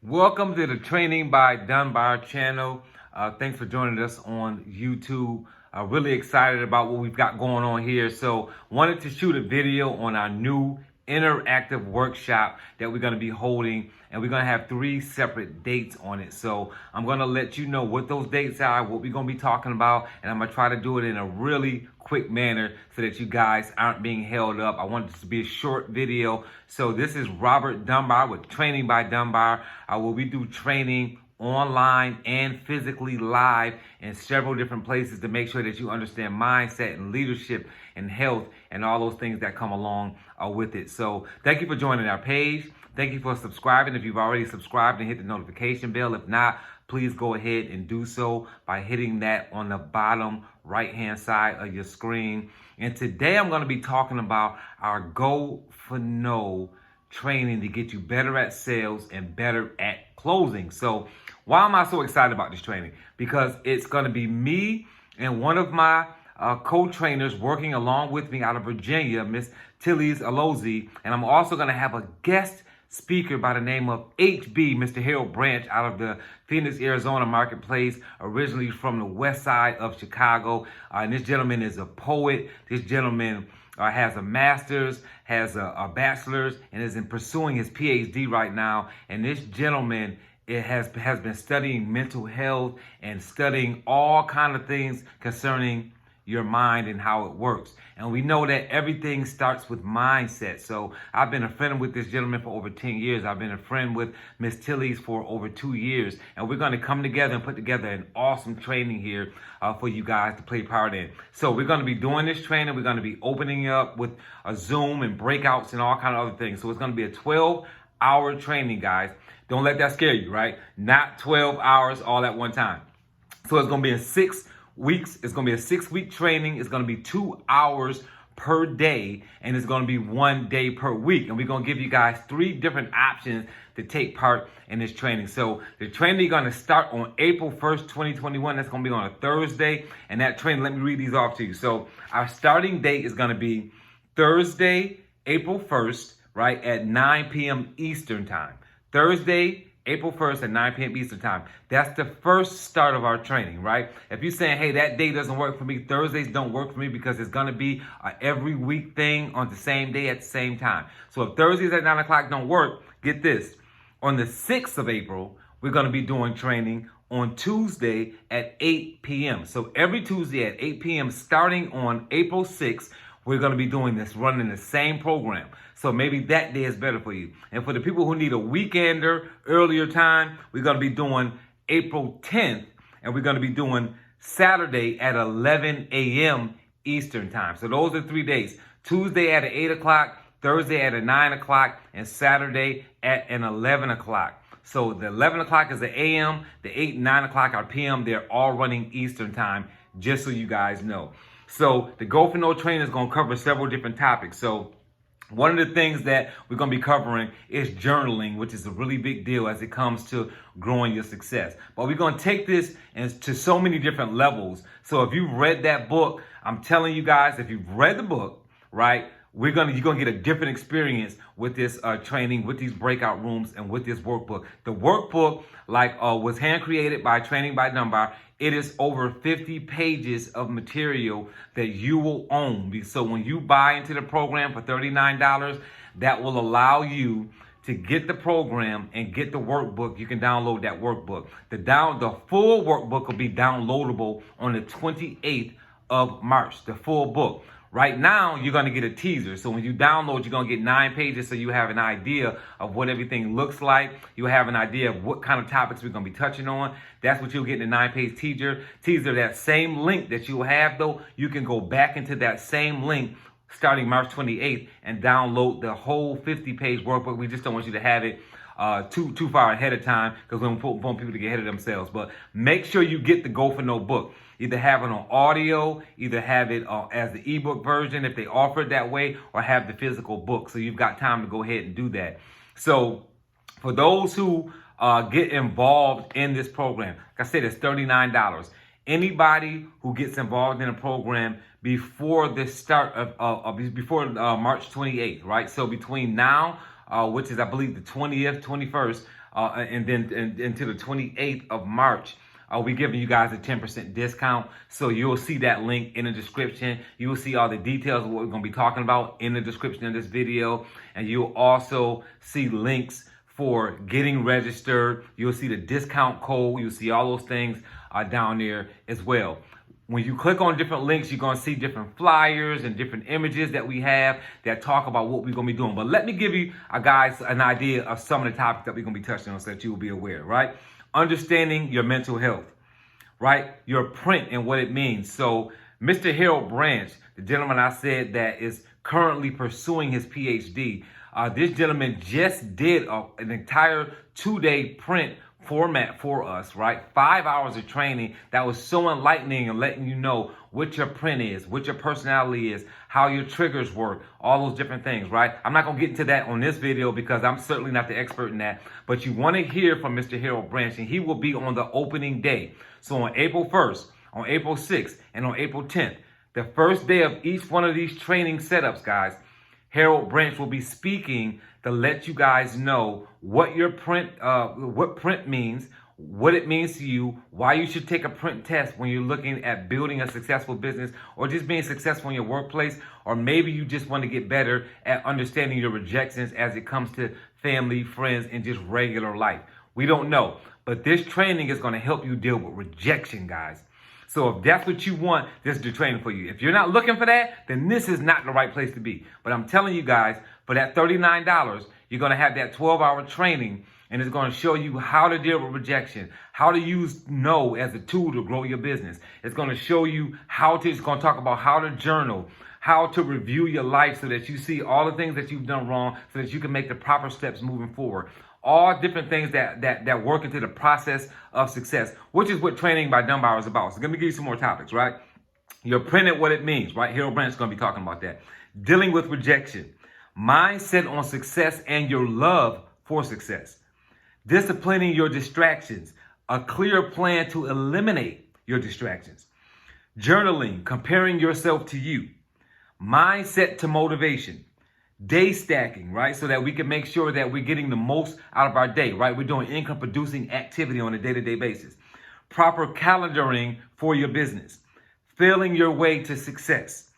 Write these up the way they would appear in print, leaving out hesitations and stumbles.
Welcome to the Training by Dunbar channel. Thanks for joining us on YouTube. Really excited about what we've got going on here. So wanted to shoot a video on our new interactive workshop that we're going to be holding, and we're going to have 3 separate dates on it. So I'm going to let you know what those dates are, what we're going to be talking about, and I'm going to try to do it in a really quick manner so that you guys aren't being held up. I want this to be a short video. So this is Robert Dunbar with Training by Dunbar, where we do training online and physically live in several different places to make sure that you understand mindset and leadership and health and all those things that come along with it. So thank you for joining our page. Thank you for subscribing. If you've already subscribed, and hit the notification bell. If not, please go ahead and do so by hitting that on the bottom right-hand side of your screen. And today I'm going to be talking about our Go for No training to get you better at sales and better at closing. So why am I so excited about this training? Because it's going to be me and one of my co-trainers working along with me out of Virginia, Miss Tues, and I'm also going to have a guest speaker by the name of HB, Mr. Harold Branch, out of the Phoenix, Arizona marketplace, originally from the west side of Chicago. And this gentleman is a poet. This gentleman has a master's, has a bachelor's, and is in pursuing his PhD right now. And this gentleman has been studying mental health and studying all kind of things concerning your mind and how it works. And we know that everything starts with mindset. So I've been a friend with this gentleman for over 10 years. I've been a friend with Miss Tilly's for over 2 years. And we're going to come together and put together an awesome training here for you guys to play part in. So we're going to be doing this training. We're going to be opening up with a Zoom and breakouts and all kind of other things. So it's going to be a 12-hour training, guys. Don't let that scare you, right? Not 12 hours all at one time. So it's going to be in 6 weeks. It's going to be a 6-week training. It's going to be 2 hours per day, and it's going to be 1 day per week. And we're going to give you guys 3 different options to take part in this training. So the training is going to start on April 1st, 2021. That's going to be on a Thursday. And that training, let me read these off to you. So our starting date is going to be Thursday, April 1st, right, at 9 p.m. Eastern time. Thursday, April 1st at 9 p.m. Eastern time. That's the first start of our training, right? If you're saying, hey, that day doesn't work for me, Thursdays don't work for me because it's going to be every week thing on the same day at the same time. So if Thursdays at 9 o'clock don't work, get this. On the 6th of April, we're going to be doing training on Tuesday at 8 p.m. So every Tuesday at 8 p.m. starting on April 6th, we're going to be doing this, running the same program. So maybe that day is better for you. And for the people who need a weekender, earlier time, we're going to be doing April 10th, and we're going to be doing Saturday at 11 a.m. Eastern time. So those are 3 days. Tuesday at 8 o'clock, Thursday at 9 o'clock, and Saturday at 11 o'clock. So the 11 o'clock is the a.m., the 8 and 9 o'clock are p.m. They're all running Eastern time, just so you guys know. So the Go for No training is going to cover several different topics. So one of the things that we're going to be covering is journaling, which is a really big deal as it comes to growing your success. But we're going to take this to so many different levels. So if you've read that book, I'm telling you guys, if you've read the book, right, you're gonna get a different experience with this training, with these breakout rooms, and with this workbook. The workbook, was hand created by Training by Dunbar. It is over 50 pages of material that you will own. So when you buy into the program for $39, that will allow you to get the program and get the workbook. You can download that workbook. The full workbook will be downloadable on the 28th of March, the full book. Right now, you're going to get a teaser. So when you download, you're going to get 9 pages so you have an idea of what everything looks like. You have an idea of what kind of topics we're going to be touching on. That's what you'll get in the 9-page teaser. That same link that you'll have, though, you can go back into that same link starting March 28th and download the whole 50-page workbook. We just don't want you to have it too far ahead of time because we don't want people to get ahead of themselves. But make sure you get the Go for No book. Either have it on audio, either have it as the ebook version if they offer it that way, or have the physical book. So you've got time to go ahead and do that. So for those who get involved in this program, like I said, it's $39. Anybody who gets involved in a program before the start before March 28th, right? So between now, which is I believe the 20th, 21st and then until the 28th of March. We're giving you guys a 10% discount. So you'll see that link in the description. You will see all the details of what we're going to be talking about in the description of this video. And you'll also see links for getting registered. You'll see the discount code. You'll see all those things down there as well. When you click on different links, you're going to see different flyers and different images that we have that talk about what we're going to be doing. But let me give you, guys, an idea of some of the topics that we're going to be touching on so that you will be aware, right? Understanding your mental health, right? Your print and what it means. So Mr. Harold Branch, the gentleman I said that is currently pursuing his PhD, this gentleman just did an entire 2-day print format for us, right? 5 hours of training that was so enlightening and letting you know what your print is, what your personality is, how your triggers work, all those different things, right? I'm not going to get into that on this video because I'm certainly not the expert in that, but you want to hear from Mr. Harold Branch, and he will be on the opening day. So on April 1st, on April 6th, and on April 10th, the first day of each one of these training setups, guys, Harold Branch will be speaking to let you guys know what your print, what print means, what it means to you, why you should take a print test when you're looking at building a successful business or just being successful in your workplace, or maybe you just want to get better at understanding your rejections as it comes to family, friends, and just regular life. We don't know, but this training is going to help you deal with rejection, guys. So if that's what you want, this is the training for you. If you're not looking for that, then this is not the right place to be. But I'm telling you guys, for that $39, you're going to have that 12-hour training, and it's going to show you how to deal with rejection, how to use no as a tool to grow your business. It's going to show you it's going to talk about how to journal, how to review your life so that you see all the things that you've done wrong so that you can make the proper steps moving forward. All different things that work into the process of success, which is what Training by Dunbar is about. So let me give you some more topics, right? Your print and what it means, right? Harold Branch is going to be talking about that. Dealing with rejection, mindset on success and your love for success. Disciplining your distractions, a clear plan to eliminate your distractions. Journaling, comparing yourself to you. Mindset to motivation. Day stacking, right? So that we can make sure that we're getting the most out of our day, right? We're doing income producing activity on a day-to-day basis. Proper calendaring for your business. Feeling your way to success.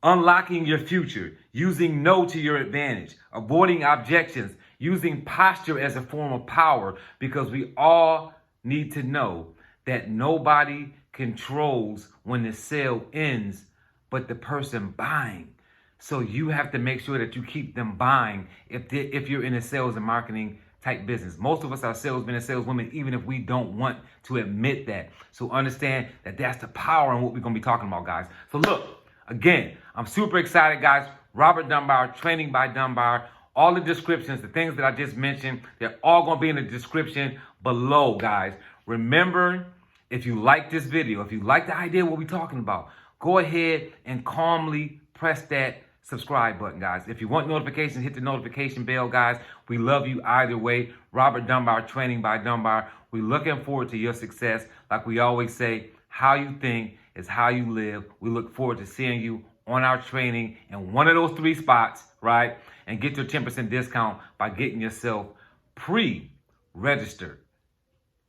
Unlocking your future. Using no to your advantage. Avoiding objections. Using posture as a form of power, because we all need to know that nobody controls when the sale ends but the person buying. So you have to make sure that you keep them buying if you're in a sales and marketing type business. Most of us are salesmen and saleswomen, even if we don't want to admit that. So understand that that's the power and what we're going to be talking about, guys. So look, again, I'm super excited, guys. Robert Dunbar, Training by Dunbar. All the descriptions, the things that I just mentioned, they're all going to be in the description below, guys. Remember, if you like this video, if you like the idea of what we're talking about, go ahead and calmly press that subscribe button, guys. If you want notifications, hit the notification bell, guys. We love you either way. Robert Dunbar, Training by Dunbar. We're looking forward to your success. Like we always say, how you think is how you live. We look forward to seeing you on our training in one of those 3 spots, right? And get your 10% discount by getting yourself pre-registered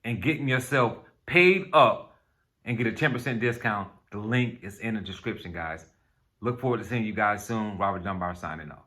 and getting yourself paid up and get a 10% discount. The link is in the description, guys. Look forward to seeing you guys soon. Robert Dunbar signing off.